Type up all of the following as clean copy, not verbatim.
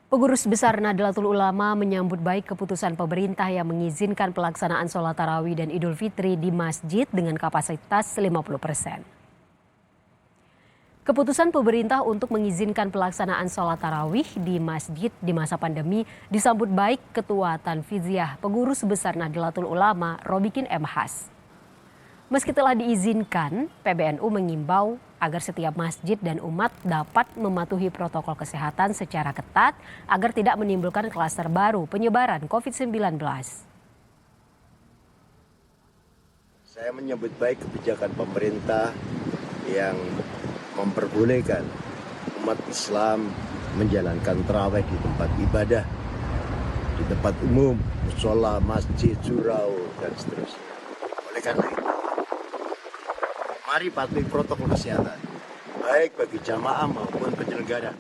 Pengurus Besar Nahdlatul Ulama menyambut baik keputusan pemerintah yang mengizinkan pelaksanaan sholat tarawih dan Idul Fitri di masjid dengan kapasitas 50%. Keputusan pemerintah untuk mengizinkan pelaksanaan sholat tarawih di masjid di masa pandemi disambut baik Ketua Tanfiziah Pengurus Besar Nahdlatul Ulama Robikin M. Has. Meski telah diizinkan, PBNU mengimbau agar setiap masjid dan umat dapat mematuhi protokol kesehatan secara ketat agar tidak menimbulkan klaster baru penyebaran COVID-19. Saya menyambut baik kebijakan pemerintah yang memperbolehkan umat Islam menjalankan tarawih di tempat ibadah, di tempat umum, mushola, masjid, surau, dan seterusnya. Oleh karena itu, mari patuhi protokol kesehatan, baik bagi jamaah maupun penyelenggara.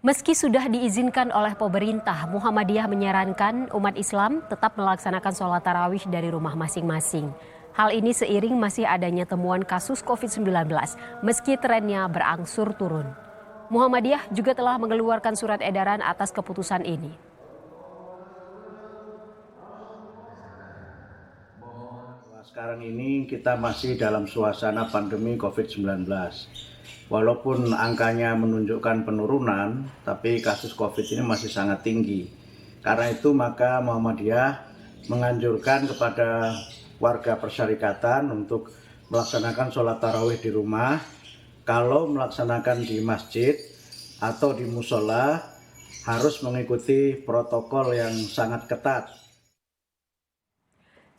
Meski sudah diizinkan oleh pemerintah, Muhammadiyah menyarankan umat Islam tetap melaksanakan sholat tarawih dari rumah masing-masing. Hal ini seiring masih adanya temuan kasus COVID-19, meski trennya berangsur turun. Muhammadiyah juga telah mengeluarkan surat edaran atas keputusan ini. Sekarang ini kita masih dalam suasana pandemi COVID-19. Walaupun angkanya menunjukkan penurunan, tapi kasus COVID ini masih sangat tinggi. Karena itu maka Muhammadiyah menganjurkan kepada warga persyarikatan untuk melaksanakan sholat tarawih di rumah. Kalau melaksanakan di masjid atau di musola harus mengikuti protokol yang sangat ketat.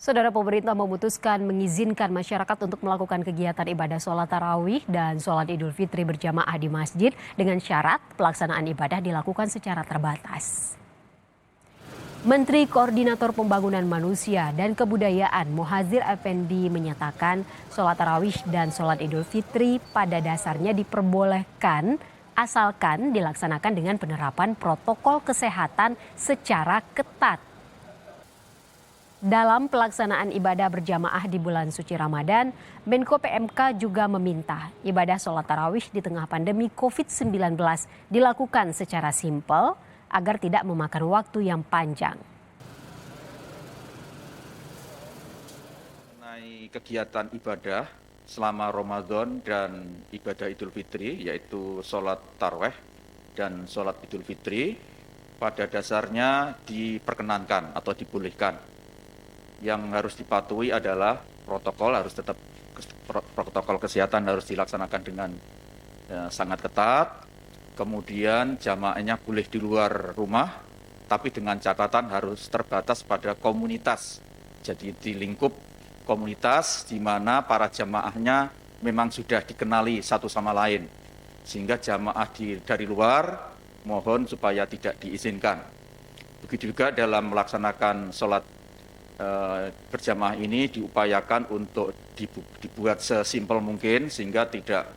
Saudara, pemerintah memutuskan mengizinkan masyarakat untuk melakukan kegiatan ibadah sholat tarawih dan sholat Idul Fitri berjamaah di masjid dengan syarat pelaksanaan ibadah dilakukan secara terbatas. Menteri Koordinator Pembangunan Manusia dan Kebudayaan Muhadzir Effendi menyatakan sholat tarawih dan sholat Idul Fitri pada dasarnya diperbolehkan asalkan dilaksanakan dengan penerapan protokol kesehatan secara ketat. Dalam pelaksanaan ibadah berjamaah di bulan suci Ramadan, Menko PMK juga meminta ibadah sholat tarawih di tengah pandemi COVID-19 dilakukan secara simpel agar tidak memakan waktu yang panjang. Mengenai kegiatan ibadah selama Ramadan dan ibadah Idul Fitri, yaitu sholat tarawih dan sholat Idul Fitri, pada dasarnya diperkenankan atau dibolehkan. Yang harus dipatuhi adalah protokol kesehatan harus dilaksanakan dengan sangat ketat. Kemudian jamaahnya boleh di luar rumah, tapi dengan catatan harus terbatas pada komunitas. Jadi di lingkup komunitas di mana para jamaahnya memang sudah dikenali satu sama lain. Sehingga jamaah dari luar mohon supaya tidak diizinkan. Begitu juga dalam melaksanakan sholat berjamaah ini diupayakan untuk dibuat sesimpel mungkin sehingga tidak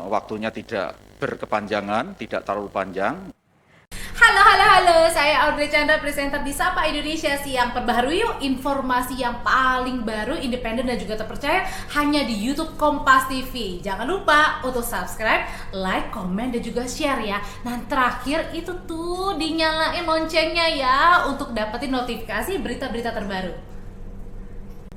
waktunya tidak berkepanjangan, tidak terlalu panjang. Halo, saya Audrey Chandra, presenter di Sapa Indonesia Siang. Perbaharui yuk informasi yang paling baru, independen dan juga terpercaya hanya di YouTube Kompas TV. Jangan lupa untuk subscribe, like, komen dan juga share ya. Nah terakhir itu tuh dinyalain loncengnya ya untuk dapetin notifikasi berita-berita terbaru.